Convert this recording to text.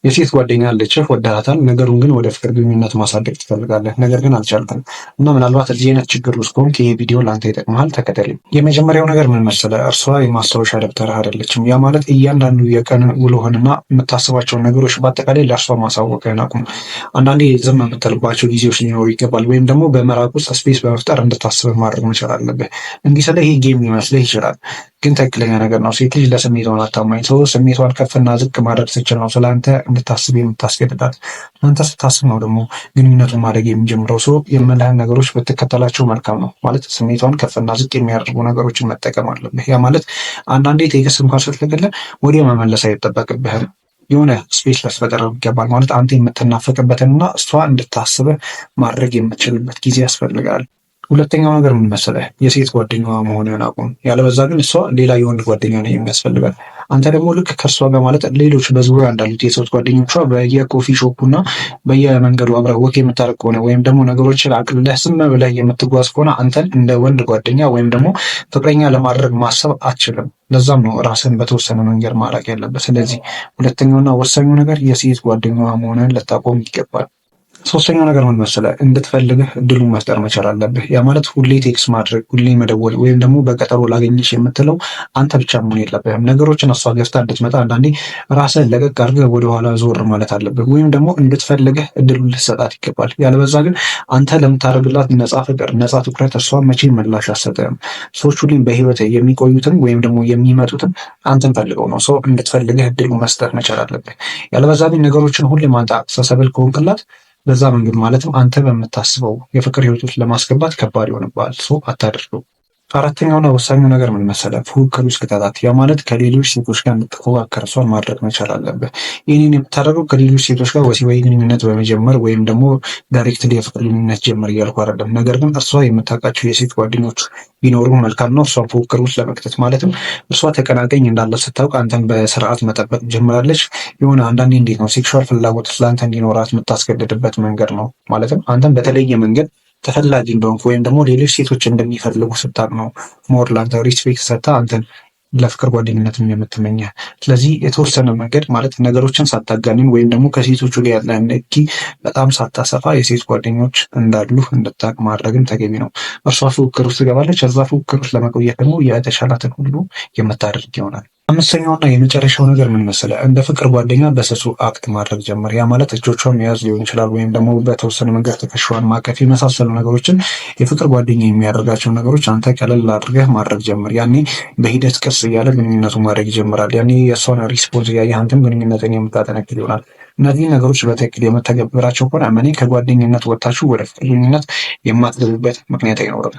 የሴት ጓደኛ አለችህ፣ ወደሃታል። ነገሩን ግን ወደ ፍቅር ግንኙነት ማሳደግ ትፈልጋለህ፣ ነገር ግን አልቻልክም። እና ምናልባት እዚህ አይነት ችግር ውስጥ ከሆንክ ይሄ ቪዲዮ ለአንተ ይጠቅምሃል፣ ተከተለኝ። የመጀመሪያው ነገር ምን መሰለህ? እርሷ የማስታወሻ ደብተርህ አይደለችም። ያ ማለት እያንዳንዱ የቀን ውሎህንና የምታስባቸውን ነገሮች በአጠቃላይ ለእርሷ ማሳወቅህን አቁም። አንዳንዴ ዝም የምትልባቸው ጊዜዎች ሊኖሩ ይገባል፣ ወይም ደግሞ በመራቅ ውስጥ ስፔስ በመፍጠር እንድታስብ ማድረግ መቻል አለብህ። እንዲህ ስለ ይሄ ጌም ሊመስልህ ይችላል፣ ግን ትክክለኛ ነገር ነው። ሴት ልጅ ለስሜቷን አታማኝ ሰው ስሜቷን ከፍና ዝቅ ማድረግ ስችል ነው ስለአንተ እንድታስብ የምታስገድዳት። አንተ ስታስብ ነው ደግሞ ግንኙነቱን ማድረግ የሚጀምረው። ሰው የምልህን ነገሮች ብትከተላቸው መልካም ነው። ማለት ስሜቷን ከፍና ዝቅ የሚያደርጉ ነገሮችን መጠቀም አለብህ። ያ ማለት አንዳንዴ ቴክስት እንኳን ስትልክልህ ወዲያው መመለስ አይጠበቅብህም። የሆነ ስፔስ ልትፈጥር ይገባል። ማለት አንተ የምትናፈቅበትንና እሷ እንድታስብህ ማድረግ የምትችልበት ጊዜ ያስፈልጋል። ሁለተኛው ነገር ምን መሰለህ? የሴት ጓደኛዋ መሆንህን አቁም። ያለበዛ ግን እሷ ሌላ የወንድ ጓደኛ ነው የሚያስፈልጋል። አንተ ደግሞ ልክ ከእርሷ ጋር ማለት ሌሎች በዙሪያ እንዳሉት የሴት ጓደኞቿ በየኮፊ ሾፑ እና በየመንገዱ አብረህ ወክ የምታደርግ ከሆነ ወይም ደግሞ ነገሮችን አቅልለህ ዝም ብለህ የምትጓዝ ከሆነ አንተን እንደ ወንድ ጓደኛ ወይም ደግሞ ፍቅረኛ ለማድረግ ማሰብ አትችልም። ለዛም ነው ራስን በተወሰነ መንገድ ማራቅ ያለበት። ስለዚህ ሁለተኛውና ወሳኙ ነገር የሴት ጓደኛዋ መሆንህን ልታቆም ይገባል። ሶስተኛው ነገር ምን መሰለህ? እንድትፈልግህ እድሉን መፍጠር መቻል አለብህ። ያ ማለት ሁሌ ቴክስ ማድረግ፣ ሁሌ መደወል ወይም ደግሞ በቀጠሮ ላገኝሽ የምትለው አንተ ብቻ መሆን የለብህም። ነገሮችን እሷ ገፍታ እንድትመጣ አንዳንዴ ራስህን ለቀቅ አድርገህ ወደኋላ ዞር ማለት አለብህ። ወይም ደግሞ እንድትፈልግህ እድሉን ልትሰጣት ይገባል። ያለበዛ ግን አንተ ለምታደርግላት ነፃ ፍቅር፣ ነፃ ትኩረት እሷ መቼ ምላሽ አትሰጥህም። ሰዎች ሁሌም በህይወት የሚቆዩትን ወይም ደግሞ የሚመጡትን አንተን ፈልገው ነው። ሰው እንድትፈልግህ እድሉን መስጠት መቻል አለብህ። ያለበዛ ግን ነገሮችን ሁሌም አንተ አክሰሰብል ከሆንክላት በዛ መንገድ ማለትም አንተ በምታስበው የፍቅር ህይወቶች ለማስገባት ከባድ ይሆንብሃል። ሶ አታደርገው። አራተኛውና ወሳኙ ነገር ምን መሰለህ? ፉክክር ውስጥ ቅጣት። ያ ማለት ከሌሎች ሴቶች ጋር እንድትፎካከር እሷን ማድረግ መቻል አለብህ። ይህንን የምታደርገው ከሌሎች ሴቶች ጋር ወሲባዊ ግንኙነት በመጀመር ወይም ደግሞ ዳይሬክትሊ የፍቅር ግንኙነት ጀመር እያልኩ አይደለም። ነገር ግን እርሷ የምታውቃቸው የሴት ጓደኞች ቢኖሩ መልካም ነው። እሷን ፉክክር ውስጥ ለመክተት ማለትም እርሷ ተቀናቃኝ እንዳለ ስታውቅ አንተን በስርዓት መጠበቅ ጀምራለች። የሆነ አንዳንዴ እንዴት ነው ሴክሹዋል ፍላጎት ስለአንተ እንዲኖራት የምታስገድድበት መንገድ ነው። ማለትም አንተን በተለየ መንገድ ተፈላጊ እንደሆንክ ወይም ደግሞ ሌሎች ሴቶች እንደሚፈልጉ ስታቅ ነው ሞር ላንተ ሪስፔክት ሰጥታ አንተን ለፍቅር ጓደኝነትም የምትመኘ። ስለዚህ የተወሰነ መንገድ ማለት ነገሮችን ሳታጋንን ወይም ደግሞ ከሴቶቹ ጋር ያለን ንኪ በጣም ሳታሰፋ የሴት ጓደኞች እንዳሉ እንድታቅ ማድረግም ተገቢ ነው። እርሷ ፉክክር ውስጥ ትገባለች። እዛ ፉክክር ውስጥ ለመቆየት ደግሞ የተሻላትን ሁሉ የምታደርግ ይሆናል። አምስተኛውና የመጨረሻው ነገር ምን መሰለህ? እንደ ፍቅር ጓደኛ በስሱ አክት ማድረግ ጀምር። ያ ማለት እጆቿን መያዝ ሊሆን ይችላል፣ ወይም ደግሞ በተወሰነ መንገድ ትከሻዋን ማቀፍ የመሳሰሉ ነገሮችን የፍቅር ጓደኛ የሚያደርጋቸው ነገሮች አንተ ቀለል አድርገህ ማድረግ ጀምር። ያኔ በሂደት ቀስ እያለ ግንኙነቱ ማድረግ ይጀምራል። ያኔ የእሷን ሪስፖንስ እያየህ አንተም ግንኙነትን የምታጠነክር ይሆናል። እነዚህ ነገሮች በትክክል የምተገብራቸው ከሆነ እኔ ከጓደኝነት ወጥታችሁ ወደ ፍቅር ግንኙነት የማትገቡበት ምክንያት አይኖርም።